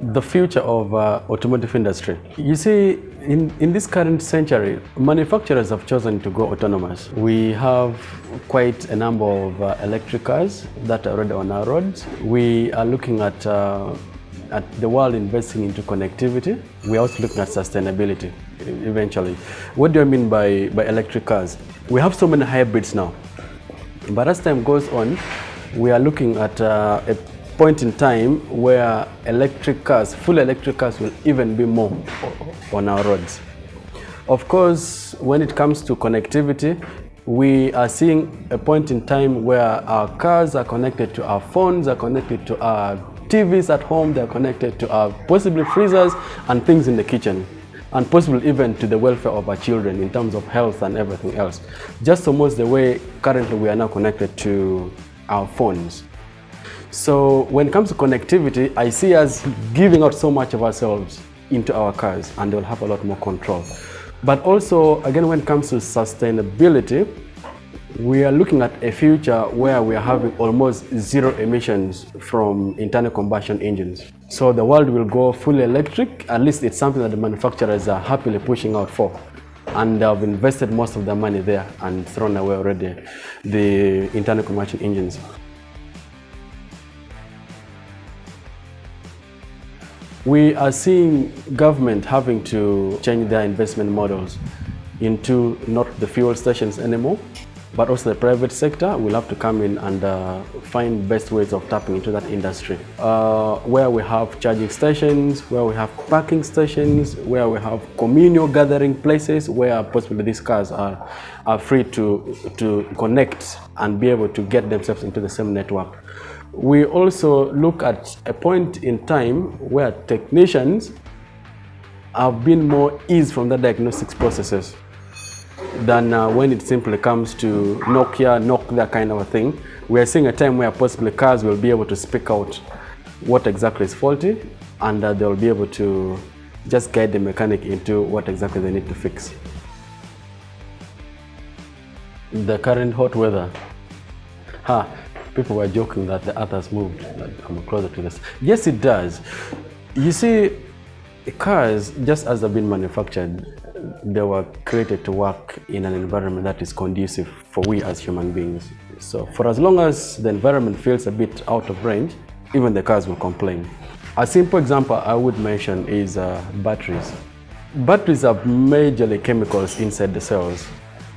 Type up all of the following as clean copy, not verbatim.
The future of automotive industry. You see, in this current century, manufacturers have chosen to go autonomous. We have quite a number of electric cars that are already on our roads. We are looking at the world investing into connectivity. We're also looking at sustainability eventually. What do I mean by electric cars? We have so many hybrids now, but as time goes on, we are looking at a point in time where electric cars, full electric cars, will even be more on our roads. Of course, when it comes to connectivity, we are seeing a point in time where our cars are connected to our phones, are connected to our TVs at home, they're connected to our possibly freezers and things in the kitchen, and possibly even to the welfare of our children in terms of health and everything else. Just almost the way currently we are now connected to our phones. So when it comes to connectivity, I see us giving out so much of ourselves into our cars, and they'll have a lot more control. But also, again, when it comes to sustainability, we are looking at a future where we are having almost zero emissions from internal combustion engines. So the world will go fully electric. At least it's something that the manufacturers are happily pushing out for. And they've invested most of their money there and thrown away already the internal combustion engines. We are seeing government having to change their investment models into not the fuel stations anymore, but also the private sector will have to come in and find best ways of tapping into that industry. Where we have charging stations, where we have parking stations, where we have communal gathering places, where possibly these cars are free to connect and be able to get themselves into the same network. We also look at a point in time where technicians have been more eased from the diagnostics processes than when it simply comes to knock here, knock that kind of a thing. We are seeing a time where possibly cars will be able to speak out what exactly is faulty, and they'll be able to just guide the mechanic into what exactly they need to fix. The current hot weather. People were joking that the earth has moved. I'm closer to this. Yes, it does. You see, cars, just as they've been manufactured, they were created to work in an environment that is conducive for we as human beings. So for as long as the environment feels a bit out of range, even the cars will complain. A simple example I would mention is batteries. Batteries have majorly chemicals inside the cells.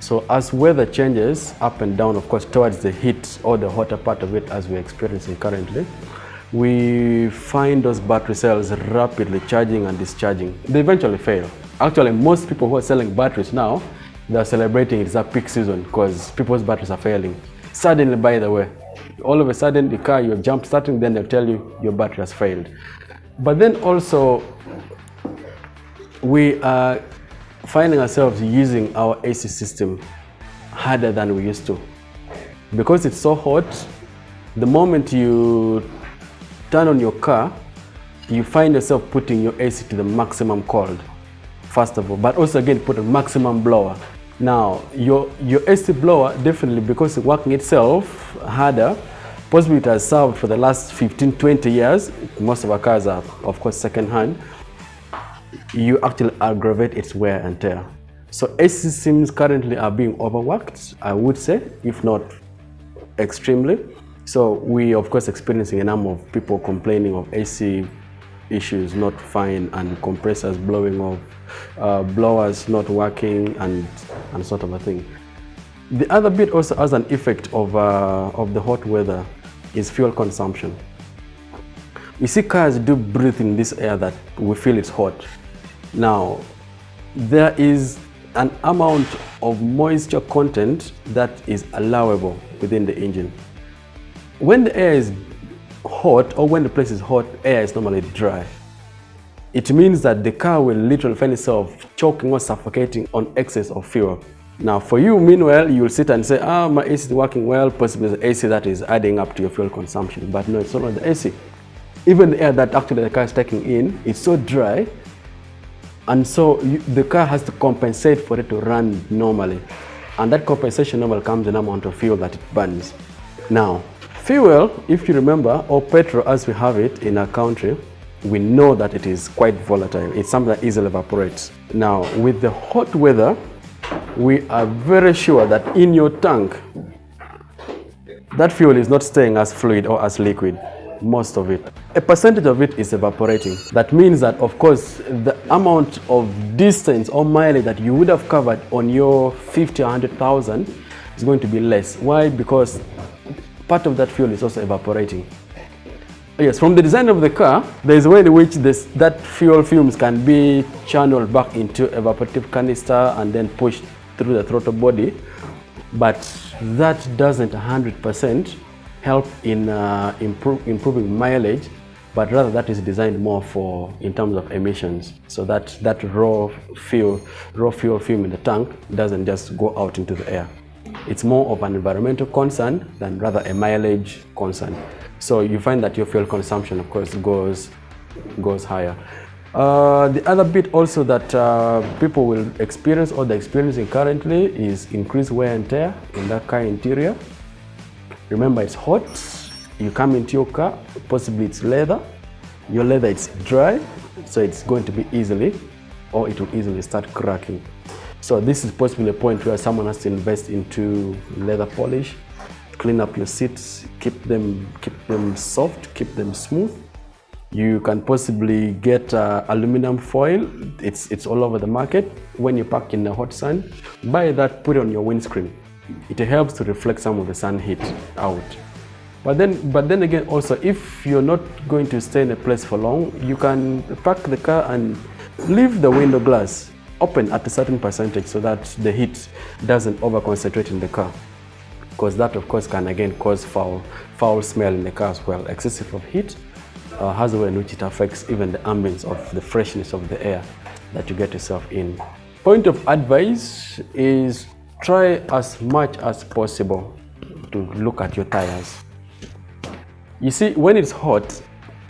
So as weather changes up and down, of course, towards the heat or the hotter part of it as we're experiencing currently, we find those battery cells rapidly charging and discharging. They eventually fail. Actually, most people who are selling batteries now, they're celebrating it's a peak season because people's batteries are failing. Suddenly, by the way, all of a sudden the car you're jump starting, then they'll tell you your battery has failed. But then also, we are finding ourselves using our AC system harder than we used to. Because it's so hot, the moment you turn on your car, you find yourself putting your AC to the maximum cold, first of all, but also again put a maximum blower. Now, your AC blower, definitely because it's working itself harder, possibly it has served for the last 15, 20 years, most of our cars are of course second-hand, you actually aggravate its wear and tear. So AC systems currently are being overworked, I would say, if not extremely. So we of course experiencing a number of people complaining of AC issues not fine and compressors blowing off, blowers not working and sort of a thing. The other bit also has an effect of the hot weather is fuel consumption. You see, cars do breathe in this air that we feel it's hot. Now, there is an amount of moisture content that is allowable within the engine. When the air is hot or when the place is hot, air is normally dry. It means that the car will literally find itself choking or suffocating on excess of fuel. Now, for you, meanwhile, you will sit and say, my AC is working well, possibly the AC that is adding up to your fuel consumption. But no, it's not the AC. Even the air that actually the car is taking in, it's so dry. And so the car has to compensate for it to run normally. And that compensation normally comes in the amount of fuel that it burns. Now, fuel, if you remember, or petrol as we have it in our country, we know that it is quite volatile. It's something that easily evaporates. Now, with the hot weather, we are very sure that in your tank, that fuel is not staying as fluid or as liquid, most of it. A percentage of it is evaporating. That means that, of course, the amount of distance or mileage that you would have covered on your 50 or 100,000 is going to be less. Why? Because part of that fuel is also evaporating. Yes, from the design of the car, there is a way in which that fuel fumes can be channeled back into evaporative canister and then pushed through the throttle body, but that doesn't 100% help in improving mileage, but rather that is designed more for in terms of emissions, so that raw fuel fume in the tank doesn't just go out into the air. It's more of an environmental concern than rather a mileage concern. So you find that your fuel consumption, of course, goes higher. The other bit also that people will experience or they're experiencing currently is increased wear and tear in that car interior. Remember, it's hot. You come into your car, possibly it's leather. Your leather is dry, so it's going to be easily, or it will easily start cracking. So this is possibly a point where someone has to invest into leather polish, clean up your seats, keep them soft, keep them smooth. You can possibly get aluminum foil. It's all over the market. When you park in the hot sun, buy that, put it on your windscreen. It helps to reflect some of the sun heat out. But then again, also, if you're not going to stay in a place for long, you can park the car and leave the window glass open at a certain percentage so that the heat doesn't over-concentrate in the car. Because that, of course, can again cause foul smell in the car as well. Excessive of heat has a way in which it affects even the ambience of the freshness of the air that you get yourself in. Point of advice is try as much as possible to look at your tires. You see, when it's hot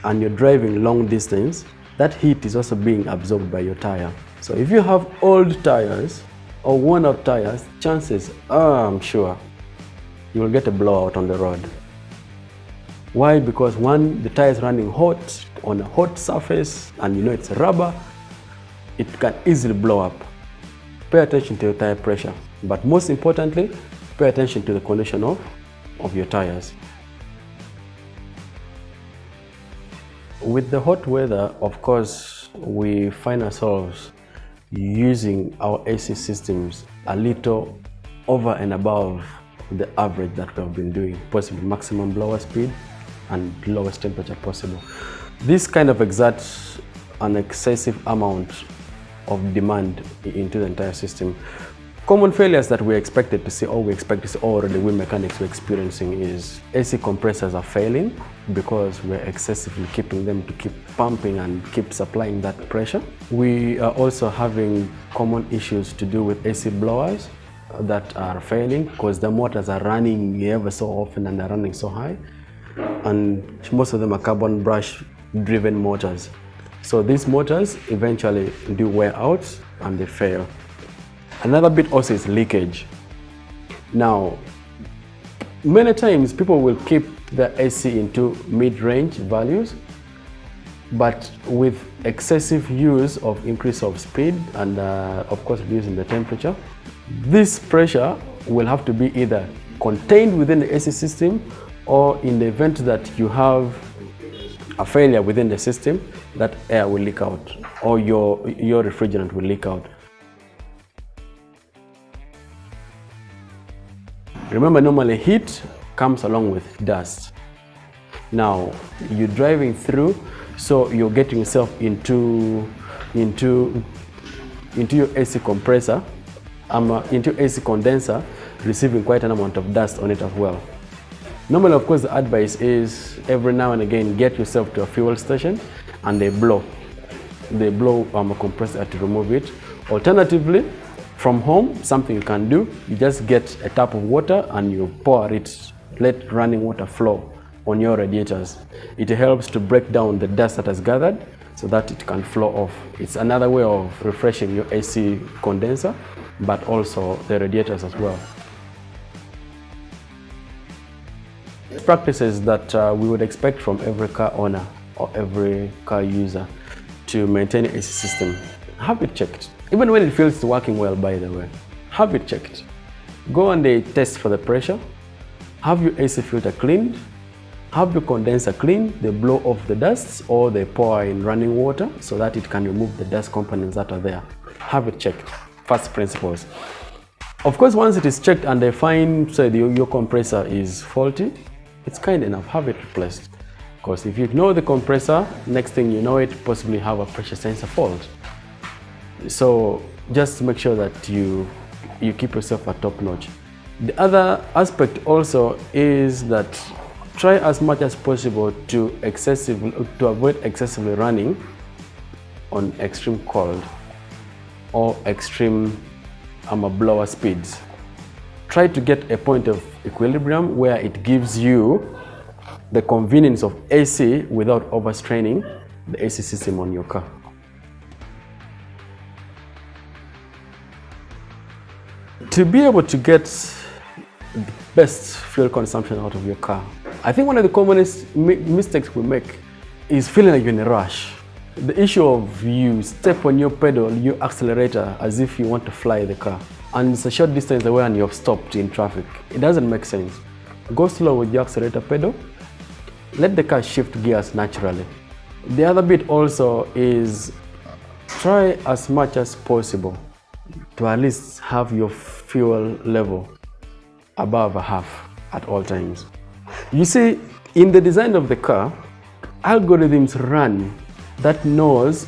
and you're driving long distance, that heat is also being absorbed by your tire. So if you have old tires or worn out tires, chances are, I'm sure, you will get a blowout on the road. Why? Because one, the tire is running hot on a hot surface and you know it's rubber, it can easily blow up. Pay attention to your tire pressure, but most importantly, pay attention to the condition of your tires. With the hot weather, of course, we find ourselves using our AC systems a little over and above the average that we have been doing, possibly maximum blower speed and lowest temperature possible. This kind of exerts an excessive amount of demand into the entire system. Common failures that we expected to see, or we expect to see already, we mechanics were experiencing, is AC compressors are failing because we're excessively keeping them to keep pumping and keep supplying that pressure. We are also having common issues to do with AC blowers that are failing because the motors are running ever so often and they're running so high, and most of them are carbon brush driven motors. So these motors eventually do wear out and they fail. Another bit also is leakage. Now, many times people will keep the AC into mid-range values, but with excessive use of increase of speed and of course reducing the temperature, this pressure will have to be either contained within the AC system, or in the event that you have a failure within the system, that air will leak out or your refrigerant will leak out. Remember, normally heat comes along with dust. Now, you're driving through, so you're getting yourself into your AC compressor, into AC condenser, receiving quite an amount of dust on it as well. Normally, of course, the advice is every now and again get yourself to a fuel station and they blow a compressor to remove it. Alternatively, from home, something you can do, you just get a tap of water and you pour it, let running water flow on your radiators. It helps to break down the dust that has gathered so that it can flow off. It's another way of refreshing your AC condenser, but also the radiators as well. Practices that we would expect from every car owner or every car user to maintain your AC system. Have it checked. Even when it feels it's working well, by the way, have it checked. Go and they test for the pressure. Have your AC filter cleaned. Have your condenser cleaned. They blow off the dust or they pour in running water so that it can remove the dust components that are there. Have it checked. First principles. Of course, once it is checked and they find, say, your compressor is faulty, it's kind enough, have it replaced. Because if you ignore the compressor, next thing you know it, possibly have a pressure sensor fault. So just make sure that you keep yourself at top notch. The other aspect also is that try as much as possible to avoid excessively running on extreme cold or extreme blower speeds. Try to get a point of equilibrium where it gives you the convenience of AC without overstraining the AC system on your car. To be able to get the best fuel consumption out of your car, I think one of the commonest mistakes we make is feeling like you're in a rush. The issue of you step on your pedal, your accelerator, as if you want to fly the car. And it's a short distance away and you've stopped in traffic. It doesn't make sense. Go slow with your accelerator pedal. Let the car shift gears naturally. The other bit also is try as much as possible to at least have your fuel level above a half at all times. You see, in the design of the car, algorithms run that knows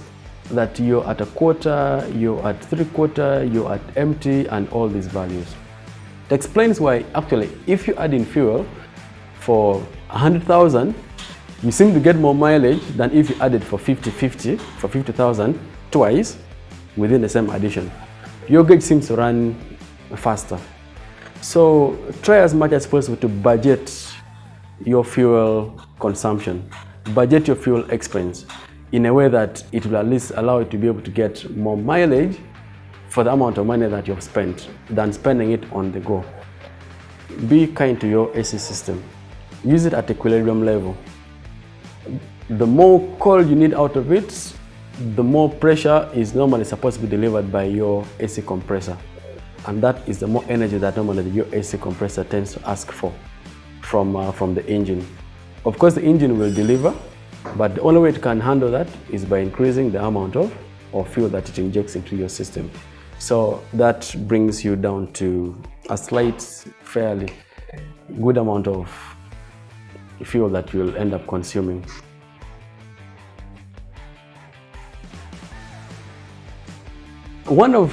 that you're at a quarter, you're at 3/4, you're at empty, and all these values. It explains why, actually, if you add in fuel for 100,000, you seem to get more mileage than if you added for 50-50, for 50,000 twice within the same addition. Your gauge seems to run faster. So try as much as possible to budget your fuel consumption, budget your fuel expense in a way that it will at least allow you to be able to get more mileage for the amount of money that you've spent than spending it on the go. Be kind to your AC system. Use it at equilibrium level. The more cold you need out of it, the more pressure is normally supposed to be delivered by your AC compressor. And that is the more energy that normally your AC compressor tends to ask for from the engine. Of course, the engine will deliver, but the only way it can handle that is by increasing the amount of fuel that it injects into your system. So that brings you down to a slight, fairly good amount of fuel that you'll end up consuming. One of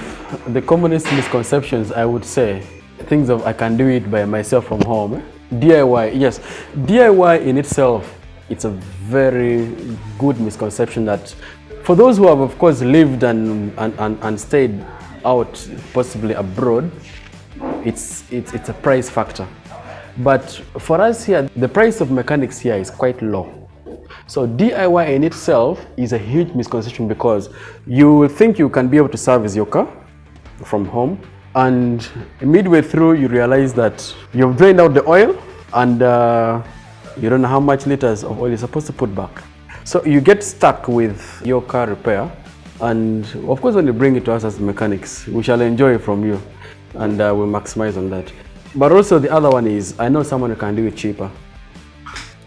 the commonest misconceptions, I would say, things of I can do it by myself from home. DIY, yes. DIY in itself, it's a very good misconception that for those who have, of course, lived and stayed out, possibly abroad, it's a price factor. But for us here, the price of mechanics here is quite low. So DIY in itself is a huge misconception because you will think you can be able to service your car from home, and midway through you realize that you've drained out the oil and you don't know how much liters of oil you're supposed to put back. So you get stuck with your car repair, and of course when you bring it to us as mechanics, we shall enjoy from you and we'll maximize on that. But also the other one is, I know someone who can do it cheaper.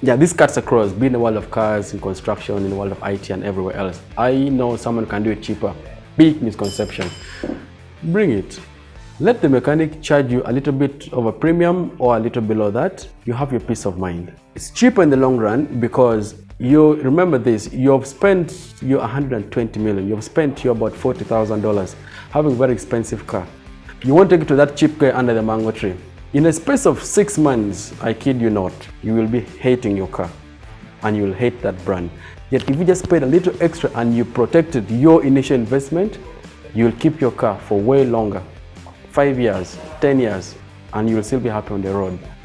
Yeah, this cuts across, be in the world of cars, in construction, in the world of IT and everywhere else. I know someone who can do it cheaper. Big misconception. Bring it. Let the mechanic charge you a little bit of a premium or a little below that. You have your peace of mind. It's cheaper in the long run because you remember this, you've spent your 120 million, you've spent your about $40,000 having a very expensive car. You won't take it to that cheap guy under the mango tree. In a space of 6 months, I kid you not, you will be hating your car and you will hate that brand. Yet if you just paid a little extra and you protected your initial investment, you will keep your car for way longer, 5 years, 10 years, and you will still be happy on the road.